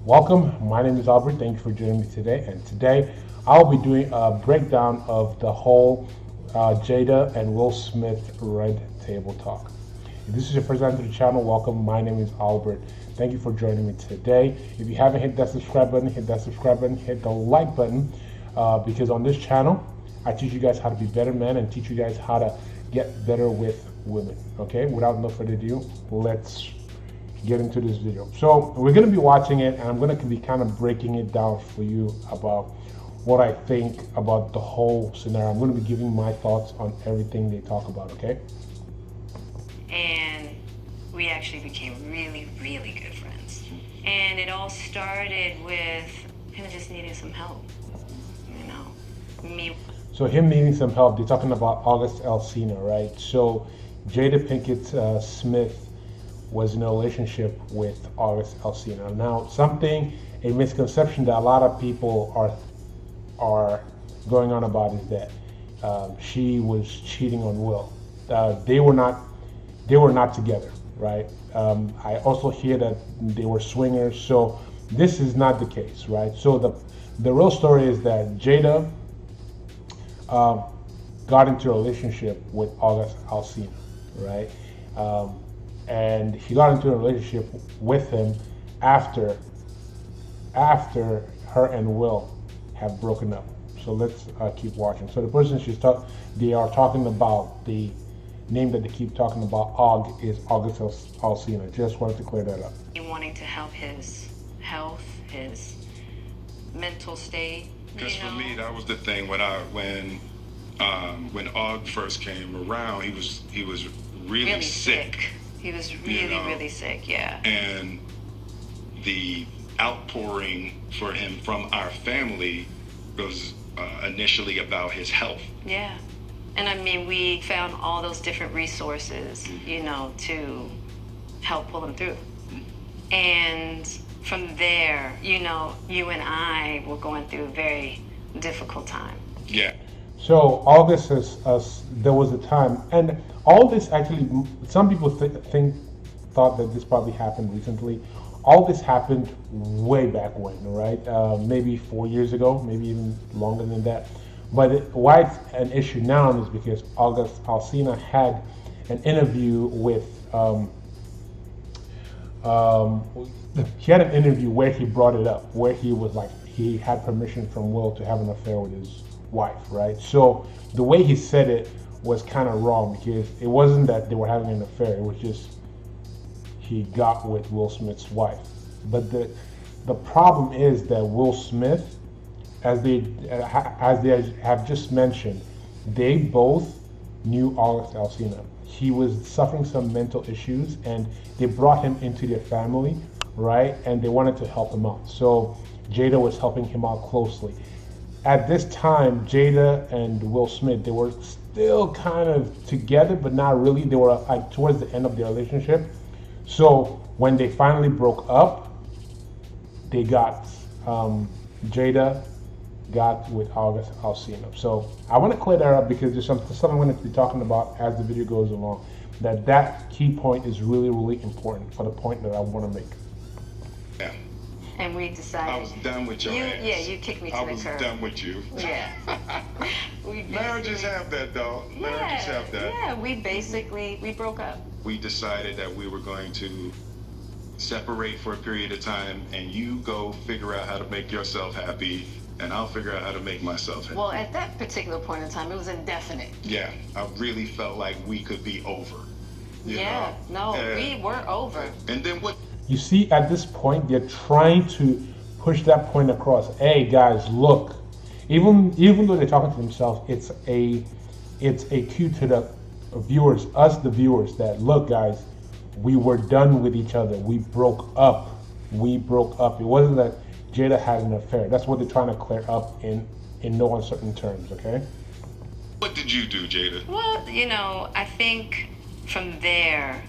Welcome, my name is Albert. Thank you for joining me today. And today I'll be doing a breakdown of the whole Jada and Will Smith Red Table Talk. If this is your first time to the channel, welcome. My name is Albert. Thank you for joining me today. If you haven't hit that subscribe button, hit that subscribe button, hit the like button, because on this channel, I teach you guys how to be better men and teach you guys how to get better with women. Okay, without no further ado, let's get into this video. So we're going to be watching it, and I'm going to be kind of breaking it down for you about what I think about the whole scenario. I'm going to be giving my thoughts on everything they talk about, okay? And we actually became really, really good friends. And it all started with him just needing some help, you know, me. So him needing some help, they're talking about August Alsina, right? So Jada Pinkett Smith was in a relationship with August Alsina. Now, a misconception that a lot of people are going on about is that she was cheating on Will. They were not together, right? I also hear that they were swingers, so this is not the case, right? So the real story is that Jada got into a relationship with August Alsina, right? And he got into a relationship with him after her and Will have broken up. So let's keep watching. So the person they are talking about, the name that they keep talking about, Og, is August Alsina. Just wanted to clear that up. Wanting to help his health, his mental state. Because for me, that was the thing when Og first came around, he was really sick. He was really sick, yeah. And the outpouring for him from our family was initially about his health. Yeah. And I mean, we found all those different resources, you know, to help pull him through. And from there, you know, you and I were going through a very difficult time. Yeah. So all this is there was a time, and all this actually, some people thought that this probably happened recently. All this happened way back when, right? Maybe 4 years ago, maybe even longer than that. But why it's an issue now is because August Alsina had an interview with he had an interview where he brought it up, where he was like, he had permission from Will to have an affair with his wife, right? So the way he said it was kind of wrong, because it wasn't that they were having an affair, it was just he got with Will Smith's wife. But the problem is that Will Smith, as they have just mentioned, they both knew August Alsina. He was suffering some mental issues, and they brought him into their family, right? And they wanted to help him out. So Jada was helping him out closely. At this time, Jada and Will Smith, they were still kind of together, but not really. They were like towards the end of their relationship. So when they finally broke up, they got Jada got with August Alsina. So I want to clear that up, because there's something I'm going to be talking about as the video goes along. That key point is really, really important for the point that I want to make. Yeah. And we decided. I was done with your ass. Yeah, you kicked me to the curb. I was done with you. Yeah. Marriages have that, though. Marriages have that. Yeah, we broke up. We decided that we were going to separate for a period of time, and you go figure out how to make yourself happy, and I'll figure out how to make myself happy. Well, at that particular point in time, it was indefinite. Yeah, I really felt like we could be over. We were over. And then what? You see, at this point, they're trying to push that point across. Hey, guys, look. Even though they're talking to themselves, it's a cue to the viewers, us the viewers, that look, guys, we were done with each other. We broke up. It wasn't that Jada had an affair. That's what they're trying to clear up in no uncertain terms, okay? What did you do, Jada? Well, you know, I think from there,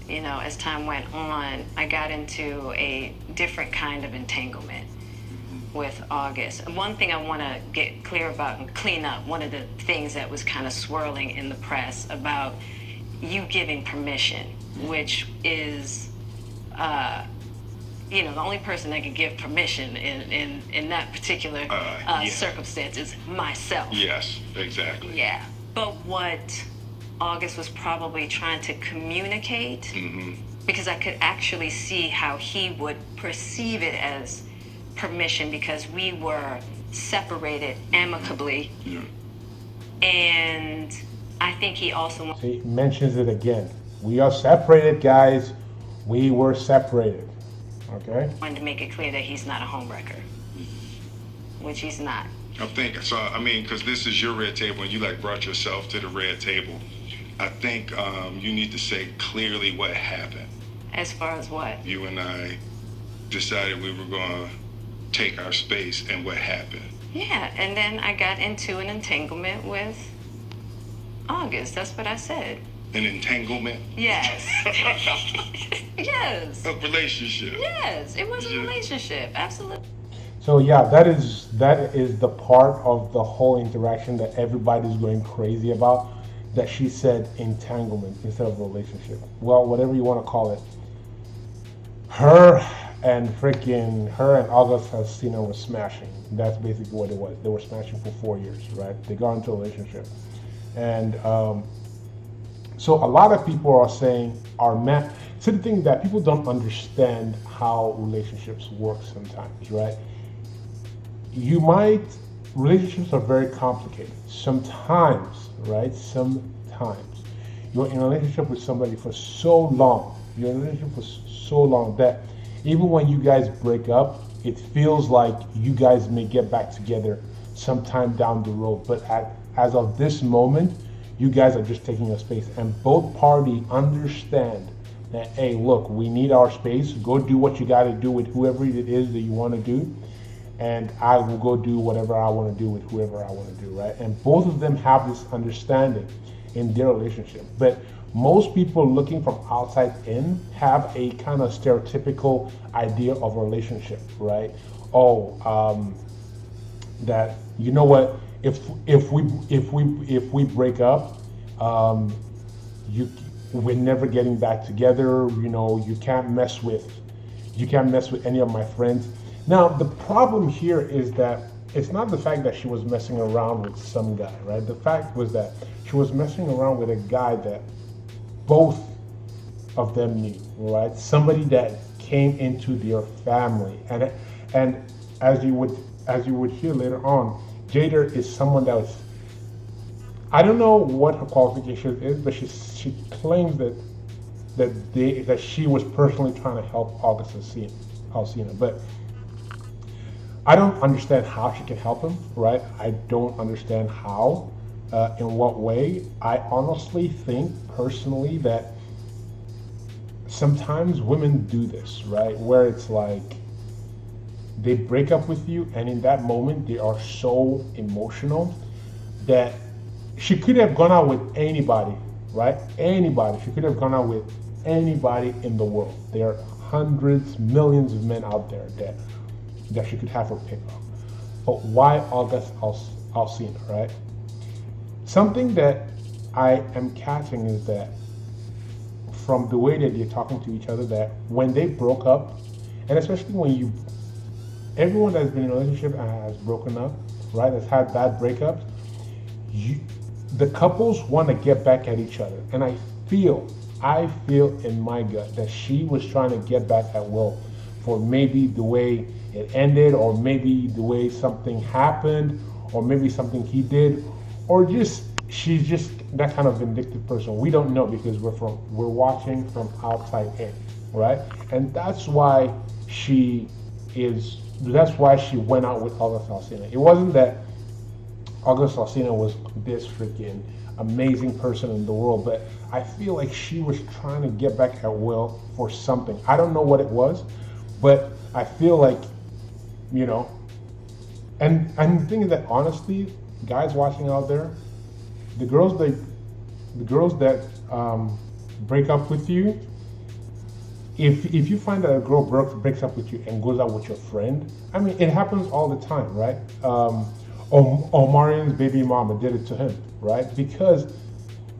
you know, as time went on, I got into a different kind of entanglement with August. One thing I want to get clear about and clean up, one of the things that was kind of swirling in the press about you giving permission, which is you know, the only person that can give permission in that particular Yeah. circumstance is myself. Yes, exactly. Yeah. But what August was probably trying to communicate, because I could actually see how he would perceive it as permission, because we were separated amicably. Yeah. And I think he also He mentions it again. We are separated, guys. We were separated. Okay? wanted to make it clear that he's not a homewrecker, which he's not. I think so. I mean, because this is your red table, and you like brought yourself to the red table. I think you need to say clearly what happened. As far as what? You and I decided we were going to take our space, and what happened. Yeah, and then I got into an entanglement with August. That's what I said. An entanglement. Yes. Yes. A relationship. Yes, it was a Yeah. relationship. Absolutely. So yeah, that is the part of the whole interaction that everybody's going crazy about. That she said entanglement instead of relationship. Well, whatever you want to call it. Her and August Alsina were smashing. That's basically what it was. They were smashing for 4 years, right? They got into a relationship, and so a lot of people are saying our man. So the thing is that people don't understand how relationships work sometimes, right? Relationships are very complicated. Sometimes, right? Sometimes you're in a relationship with somebody for so long. You're in a relationship for so long that even when you guys break up, it feels like you guys may get back together sometime down the road. But as of this moment, you guys are just taking a space, and both parties understand that, hey, look, we need our space. Go do what you got to do with whoever it is that you want to do, and I will go do whatever I want to do with whoever I want to do, right? And both of them have this understanding in their relationship. But most people looking from outside in have a kind of stereotypical idea of a relationship, right? That, you know what, if we break up, we're never getting back together. You know, you can't mess with any of my friends. Now the problem here is that it's not the fact that she was messing around with some guy, right? The fact was that she was messing around with a guy that both of them knew, right? Somebody that came into their family, and as you would hear later on, Jada is someone that was, I don't know what her qualification is, but she claims that she was personally trying to help August Alsina, but I don't understand how she can help him, right? I don't understand how, in what way. I honestly think personally that sometimes women do this, right? Where it's like they break up with you, and in that moment they are so emotional that she could have gone out with anybody, right? Anybody. She could have gone out with anybody in the world. There are hundreds, millions of men out there that she could have her pick up. But why August Alsina, right? Something that I am catching is that from the way that they're talking to each other, that when they broke up, and especially when everyone that's been in a relationship and has broken up, right, has had bad breakups, the couples want to get back at each other. And I feel in my gut that she was trying to get back at Will for maybe the way it ended, or maybe the way something happened, or maybe something he did, or just she's just that kind of vindictive person. We don't know, because we're watching from outside in, right? And that's why she went out with August Alsina. It wasn't that August Alsina was this freaking amazing person in the world, but I feel like she was trying to get back at Will for something. I don't know what it was, but I feel like, you know, and the thing is that honestly, guys watching out there, the girls that break up with you, if you find that a girl breaks up with you and goes out with your friend, I mean, it happens all the time, right? Omarion's baby mama did it to him, right? Because,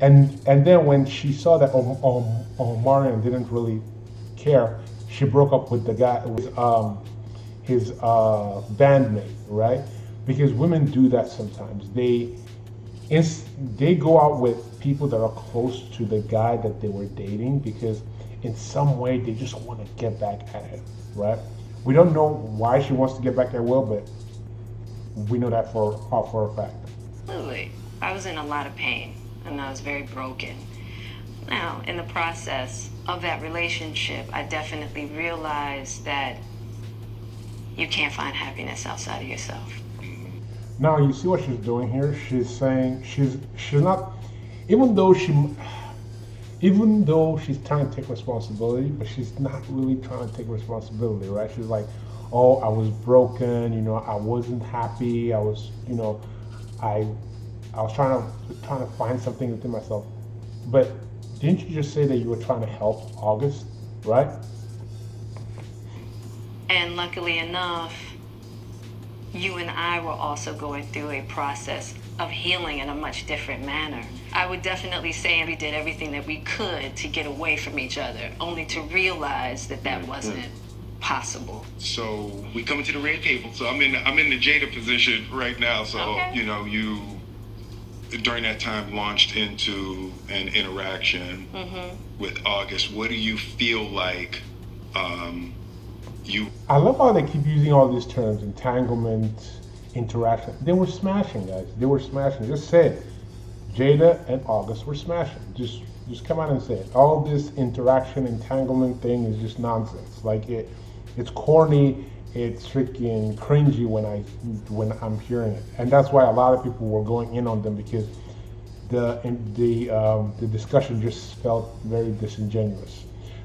and then when she saw that Omarion didn't really care, she broke up with the guy, with his bandmate, right? Because women do that sometimes. They go out with people that are close to the guy that they were dating because in some way they just want to get back at him, right? We don't know why she wants to get back at Will, but we know that for a fact. Absolutely. I was in a lot of pain and I was very broken. Now, in the process of that relationship, I definitely realized that you can't find happiness outside of yourself. Now you see what she's doing here. She's saying she's not, even though she's trying to take responsibility, but she's not really trying to take responsibility, right? She's like, oh, I was broken, I wasn't happy, I was trying to find something within myself. But didn't you just say that you were trying to help August, right? And luckily enough, you and I were also going through a process of healing in a much different manner. I would definitely say we did everything that we could to get away from each other, only to realize that that wasn't possible. So we come into the red table. So I'm in the Jada position right now. So Okay. You during that time launched into an interaction with August. What do you feel like you I love how they keep using all these terms: entanglement, interaction. They were smashing, guys. They were smashing. Just say it. Jada and August were smashing. Just come out and say it. All this interaction, entanglement thing is just nonsense. Like it's corny. It's freaking cringy when I'm hearing it, and that's why a lot of people were going in on them because the discussion just felt very disingenuous.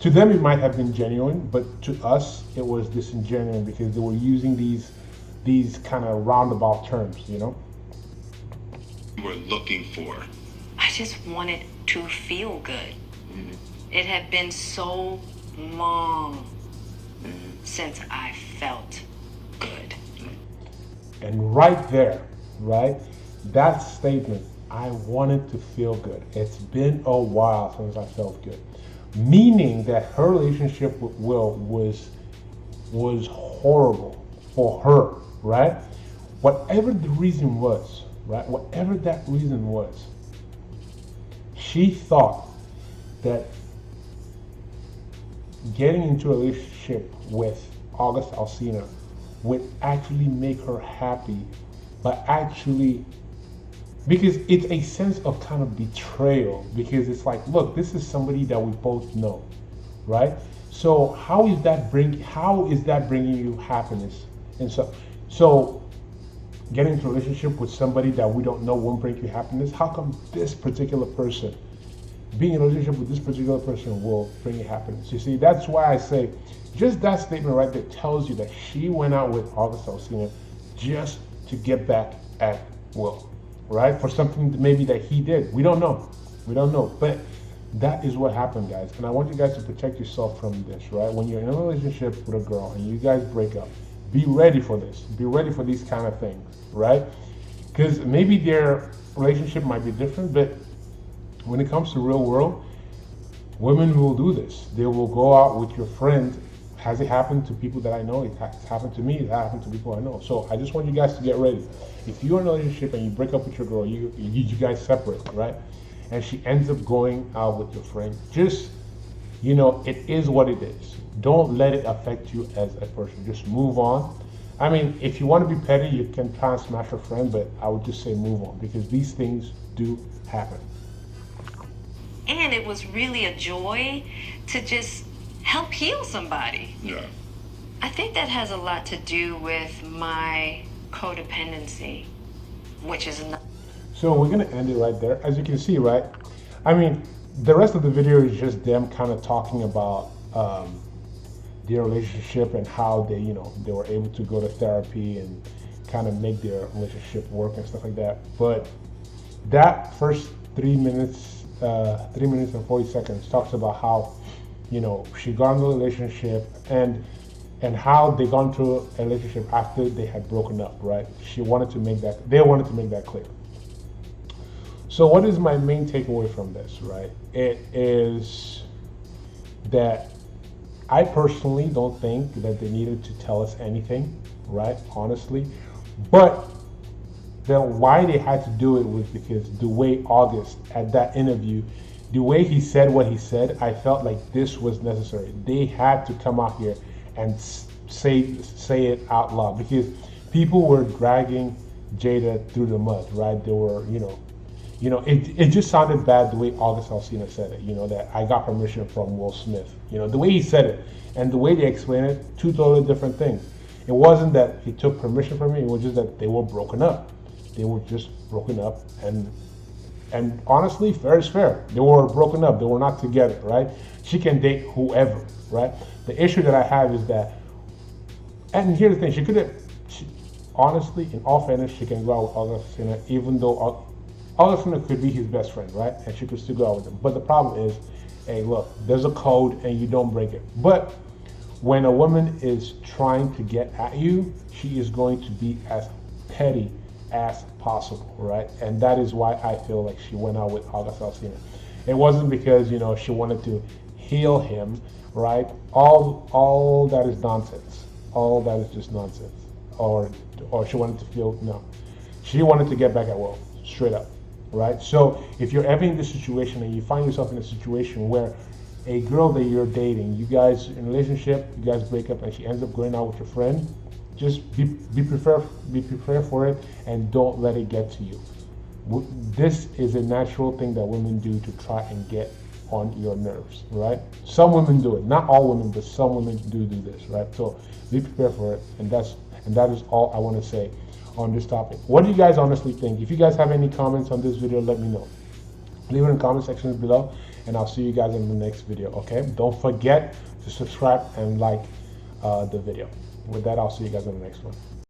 To them, it might have been genuine, but to us, it was disingenuous because they were using these kind of roundabout terms. were looking for? I just wanted to feel good. It had been so long since I felt good. And right there, right, that statement, I wanted to feel good. It's been a while since I felt good. Meaning that her relationship with Will was horrible for her, right? Whatever the reason was, right? Whatever that reason was, she thought that getting into a relationship with August Alsina would actually make her happy, but actually, because it's a sense of kind of betrayal, because it's like, look, this is somebody that we both know, right? So how is that bringing you happiness? And so getting into a relationship with somebody that we don't know won't bring you happiness. How come this particular person, being in a relationship with this particular person, will bring you happiness? You see, that's why I say, just that statement right there tells you that she went out with August Alsina just to get back at Will, right? For something maybe that he did. We don't know. But that is what happened, guys. And I want you guys to protect yourself from this, right? When you're in a relationship with a girl and you guys break up, be ready for this. Be ready for these kind of things, right? Because maybe their relationship might be different, but when it comes to real world, women will do this. They will go out with your friends. Has it happened to people that I know? It has happened to me. It happened to people I know. So I just want you guys to get ready. If you're in a relationship and you break up with your girl, you guys separate, right? And she ends up going out with your friend. Just, it is what it is. Don't let it affect you as a person. Just move on. I mean, if you want to be petty, you can try and smash your friend, but I would just say move on because these things do happen. And it was really a joy to just help heal somebody. Yeah. I think that has a lot to do with my codependency, which is not. So we're going to end it right there. As you can see, right? I mean, the rest of the video is just them kind of talking about their relationship and how they were able to go to therapy and kind of make their relationship work and stuff like that. But that first 3 minutes, 3 minutes and 40 seconds talks about how, she got into a relationship and how they got into a relationship after they had broken up, right? They wanted to make that clear. So what is my main takeaway from this, right? It is that I personally don't think that they needed to tell us anything, right? Honestly. But then why they had to do it was because the way August at that interview, the way he said what he said, I felt like this was necessary. They had to come out here and say it out loud because people were dragging Jada through the mud, right? They were, it just sounded bad the way August Alsina said it, that I got permission from Will Smith. The way he said it and the way they explained it, two totally different things. It wasn't that he took permission from me, it was just that they were broken up. They were just broken up, and honestly, fair is fair. They were broken up, they were not together, right? She can date whoever, right? The issue that I have is that, and here's the thing, she could have, honestly, in all fairness, she can go out with Augustina, even though Augustina could be his best friend, right? And she could still go out with him. But the problem is, hey, look, there's a code and you don't break it. But when a woman is trying to get at you, she is going to be as petty as possible, right? And that is why I feel like she went out with August Alsina. It wasn't because, she wanted to heal him, right? All that is nonsense. All that is just nonsense. Or she wanted to feel, no. She wanted to get back at Will, straight up, right? So if you're ever in this situation and you find yourself in a situation where a girl that you're dating, you guys in a relationship, you guys break up and she ends up going out with your friend, just be prepared for it and don't let it get to you. This is a natural thing that women do to try and get on your nerves, right? Some women do it, not all women, but some women do this, right? So be prepared for it, and that is all I want to say on this topic. What do you guys honestly think? If you guys have any comments on this video, let me know. Leave it in the comment section below, and I'll see you guys in the next video, okay? Don't forget to subscribe and like the video. With that, I'll see you guys in the next one.